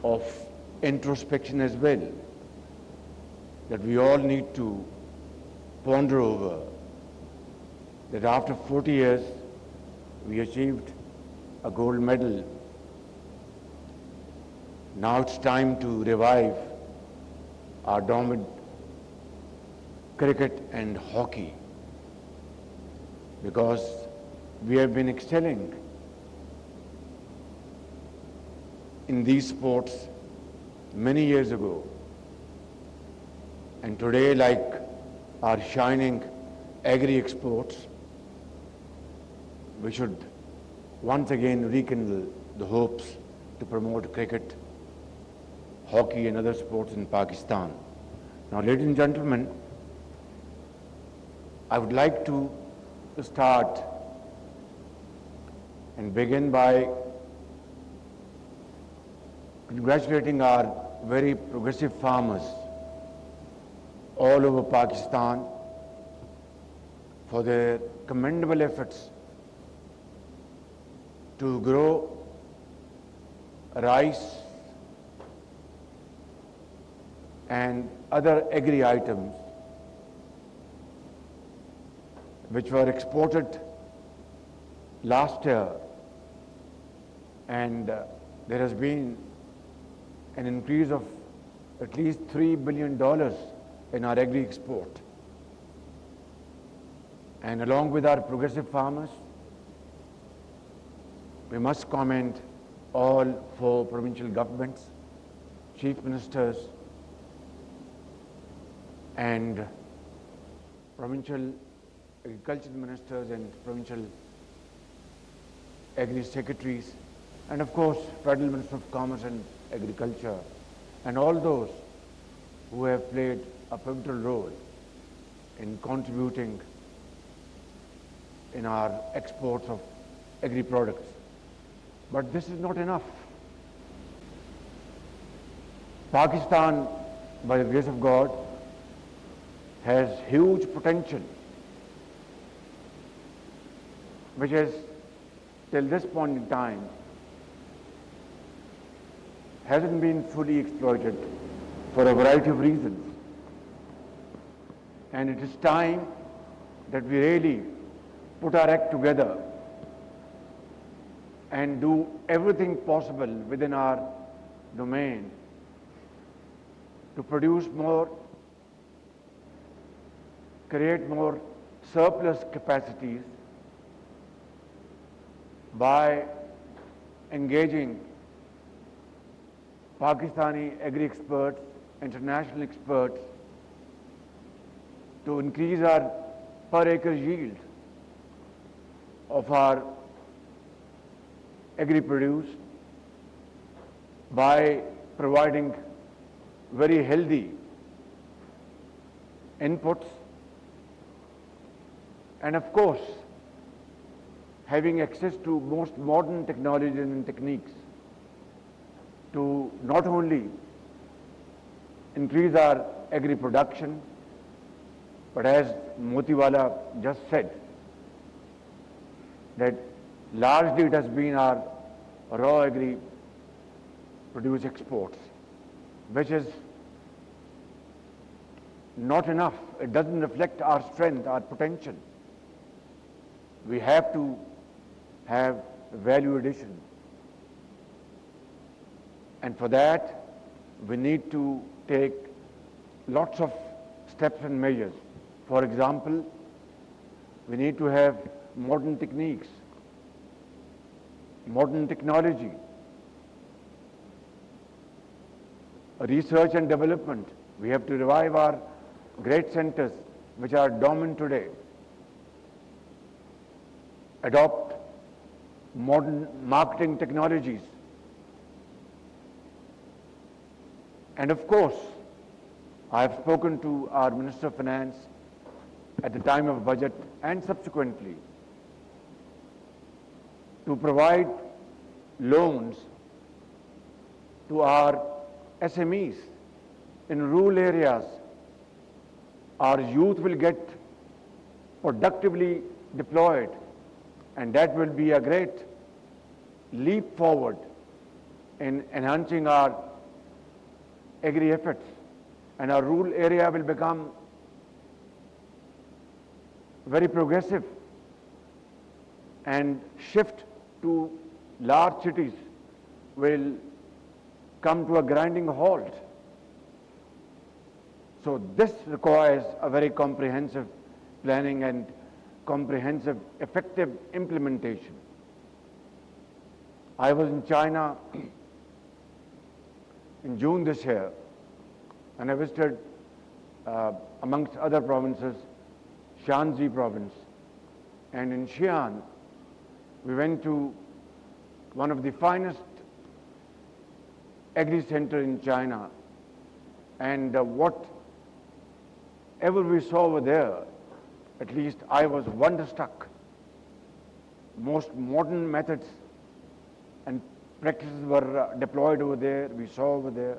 of introspection as well, that we all need to ponder over, that after 40 years we achieved a gold medal. Now it's time to revive our dormant cricket and hockey, because we have been excelling in these sports many years ago. And today, like our shining agri-exports, we should once again rekindle the hopes to promote cricket, hockey and other sports in Pakistan. Now, ladies and gentlemen, I would like to start and begin by congratulating our very progressive farmers all over Pakistan for their commendable efforts to grow rice and other agri items which were exported last year, and there has been an increase of at least $3 billion in our agri export. And along with our progressive farmers, we must commend all 4 provincial governments, chief ministers and provincial agricultural ministers and provincial agri secretaries, and of course Federal Minister of Commerce and Agriculture, and all those who have played a pivotal role in contributing in our exports of agri products. But this is not enough. Pakistan, by the grace of God, has huge potential, which has, till this point in time, hasn't been fully exploited for a variety of reasons. And it is time that we really put our act together and do everything possible within our domain to produce more, create more surplus capacities by engaging Pakistani agri-experts, international experts, to increase our per acre yield of our agri-produce by providing very healthy inputs, and of course having access to most modern technologies and techniques to not only increase our agri production, but as Motiwala just said, that largely it has been our raw agri produce exports, which is not enough. It doesn't reflect our strength, our potential. We have to have value addition. And for that, we need to take lots of steps and measures. For example, we need to have modern techniques, modern technology, research and development. We have to revive our great centers which are dormant today, adopt modern marketing technologies, and of course, I have spoken to our Minister of Finance at the time of budget and subsequently to provide loans to our SMEs in rural areas. Our youth will get productively deployed, and that will be a great leap forward in enhancing our agri efforts, and our rural area will become very progressive and shift to large cities will come to a grinding halt. So this requires a very comprehensive planning and comprehensive effective implementation. I was in China in June this year, and I visited, amongst other provinces, Shanxi province. And in Xi'an, we went to one of the finest agri center in China. And whatever we saw over there, at least I was wonderstruck. Most modern methods and practices were deployed over there, we saw over there.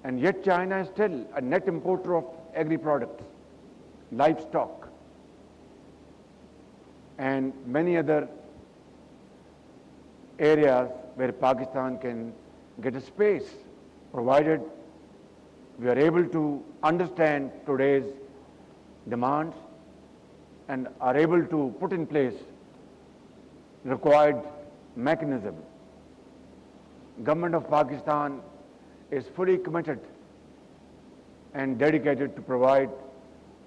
And yet China is still a net importer of agri products, livestock, and many other areas where Pakistan can get a space, provided we are able to understand today's demands and are able to put in place required mechanism. Government of Pakistan is fully committed and dedicated to provide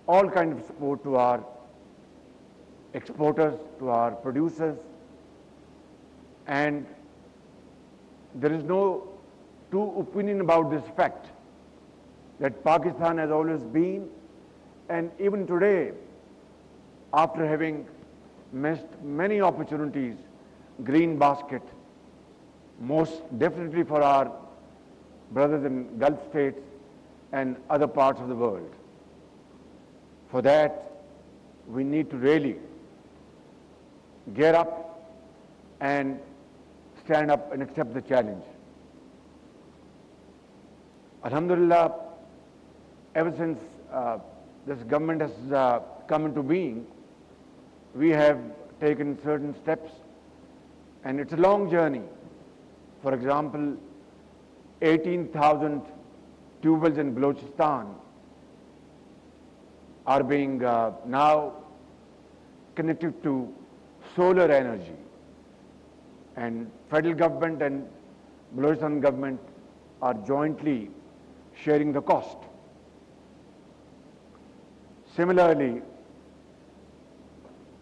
all kinds of support to our exporters, to our producers, and there is no two opinion about this fact that Pakistan has always been, and even today, after having missed many opportunities, green basket, most definitely for our brothers in Gulf states and other parts of the world. For that, we need to really gear up and stand up and accept the challenge. Alhamdulillah, ever since this government has come into being, we have taken certain steps, and it's a long journey. For example, 18,000 tubewells in Balochistan are being now connected to solar energy, and federal government and Balochistan government are jointly sharing the cost. Similarly,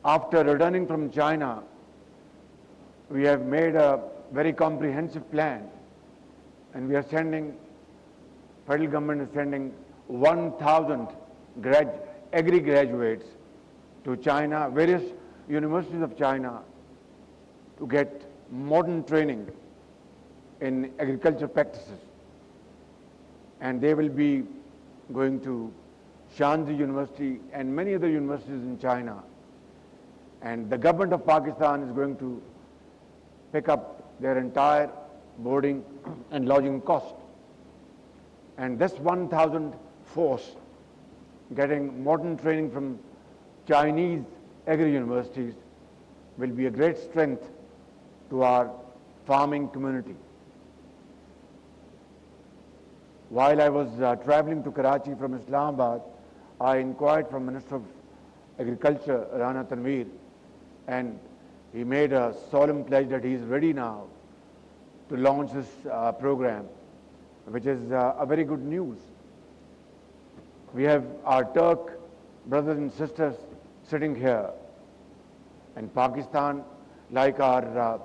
after returning from China, we have made a very comprehensive plan, and we are sending, federal government is sending 1,000 agri graduates to China, various universities of China, to get modern training in agriculture practices. And they will be going to Shanxi University and many other universities in China. And the government of Pakistan is going to pick up their entire boarding and lodging cost. And this 1,000 force getting modern training from Chinese agri universities will be a great strength to our farming community. While I was traveling to Karachi from Islamabad, I inquired from Minister of Agriculture, Rana Tanveer, and he made a solemn pledge that he is ready now to launch this program, which is a very good news. We have our Turk brothers and sisters sitting here, and Pakistan, like our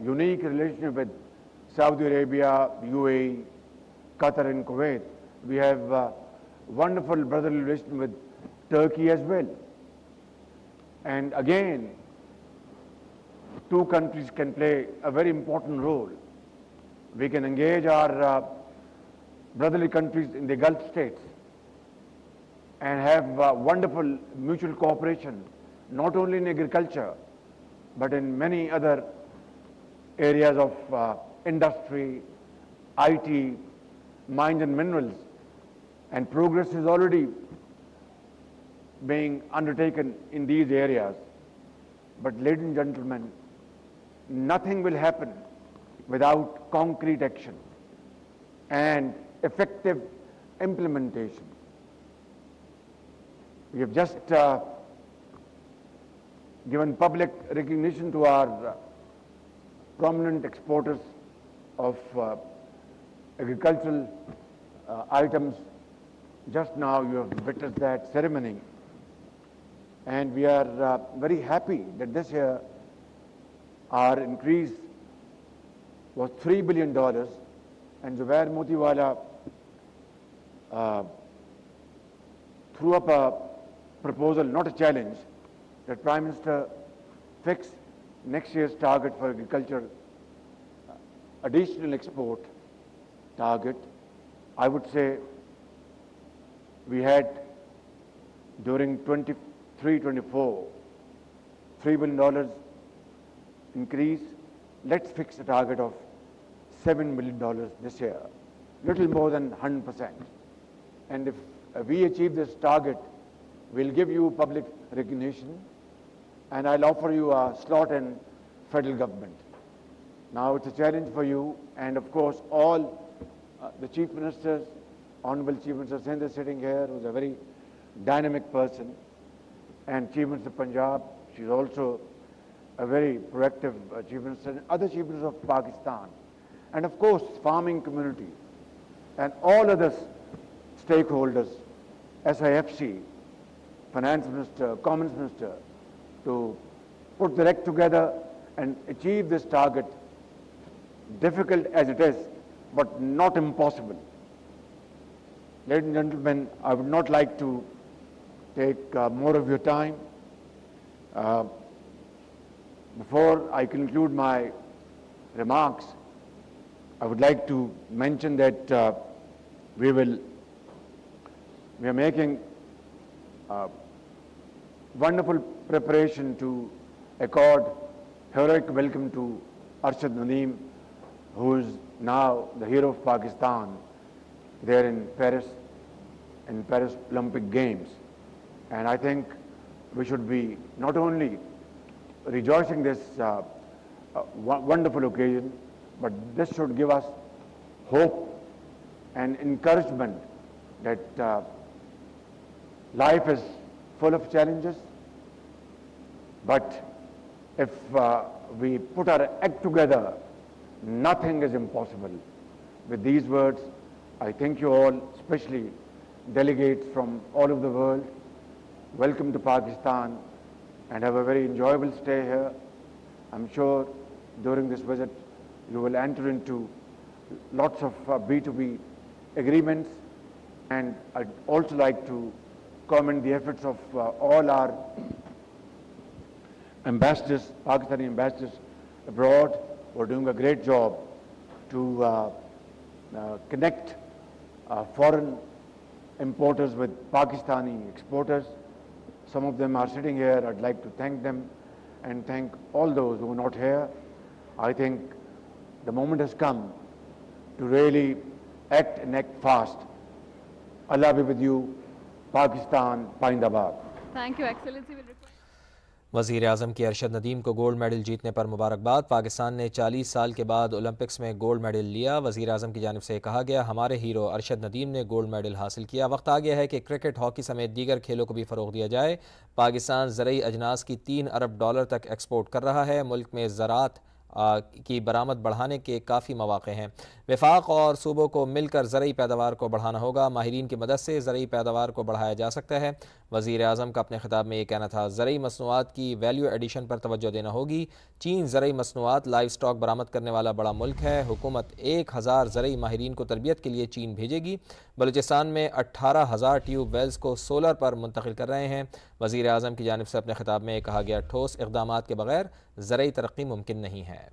unique relationship with Saudi Arabia, UAE, Qatar and Kuwait, we have wonderful brotherly relation with Turkey as well. And again, two countries can play a very important role. We can engage our brotherly countries in the Gulf states and have wonderful mutual cooperation, not only in agriculture, but in many other areas of industry, IT, mines and minerals. And progress is already being undertaken in these areas. But ladies and gentlemen, nothing will happen without concrete action. and effective implementation. We have just given public recognition to our prominent exporters of agricultural items. Just now you have witnessed that ceremony, and we are very happy that this year our increase was $3 billion, and Zubair Motiwala threw up a proposal, not a challenge, that Prime Minister fix next year's target for agriculture, additional export target. I would say we had during 23-24, $3 billion increase. Let's fix a target of $7 billion this year, little more than 100%. And if we achieve this target, we'll give you public recognition, and I'll offer you a slot in federal government. Now it's a challenge for you, and of course all the chief ministers, Honorable Chief Minister Sindh is sitting here, who's a very dynamic person, and Chief Minister of Punjab, she's also a very proactive Chief Minister, and other Chief Ministers of Pakistan, and of course farming community, and all other stakeholders, SIFC, Finance Minister, Commerce Minister, to put their act together and achieve this target, difficult as it is, but not impossible. Ladies and gentlemen, I would not like to take more of your time. Before I conclude my remarks, I would like to mention that we are making wonderful preparation to accord heroic welcome to Arshad Nadeem, who is now the hero of Pakistan there in Paris Olympic Games. And I think we should be not only rejoicing this wonderful occasion, but this should give us hope and encouragement that life is full of challenges, but if we put our act together, nothing is impossible. With these words, I thank you all, especially delegates from all over the world. Welcome to Pakistan, and have a very enjoyable stay here. I'm sure during this visit you will enter into lots of B2B agreements, and I'd also like to commend the efforts of all our ambassadors, Pakistani ambassadors abroad, who are doing a great job to connect foreign importers with Pakistani exporters. Some of them are sitting here. I'd like to thank them and thank all those who are not here. I think the moment has come to really act and act fast. Allah be with you. Pakistan, Paindabad. Thank you, Excellency. वज़ीर आज़म की अरशद नदीम को gold medal जीतने पर मुबारकबाद। पाकिस्तान ने 40 साल के बाद ओलंपिक्स में गोल्ड मेडल लिया। वज़ीर आज़म की जानिब से कहा गया, हमारे हीरो अरशद नदीम ने गोल्ड मेडल हासिल किया। वक्त आ गया है कि क्रिकेट, हॉकी समेत दीगर खेलों को भी फ़रोग़ दिया जाए। पाकिस्तान ज़रई अजनास की $3 अरब तक एक्सपोर्ट कर रहा है। मुल्क में ज़राअत की बरामद बढ़ाने के काफ़ी मौक़े हैं। वफाक और सूबों को मिलकर ज़रई पैदावार को बढ़ाना होगा। माहिरीन की मदद से ज़रई पैदावार को बढ़ाया जा सकता है। वज़ीर आज़म का अपने खिताब में ये कहना था। ज़रई मसनूआत की वैल्यू एडिशन पर तवज्जो देना होगी। चीन ज़रई मसनूआत, लाइव स्टॉक बरामद करने वाला बड़ा मुल्क है। हुकूमत 1000 ज़रई माहिरीन को तरबियत के लिए चीन भेजेगी। बलूचिस्तान में 18,000 ट्यूब वेल्स को सोलर पर मुंतकिल कर रहे हैं। वज़ीर आज़म की जानिब से अपने खिताब में कहा गया, ठोस इक़दामात के बगैर ज़रई तरक्की मुमकिन नहीं है।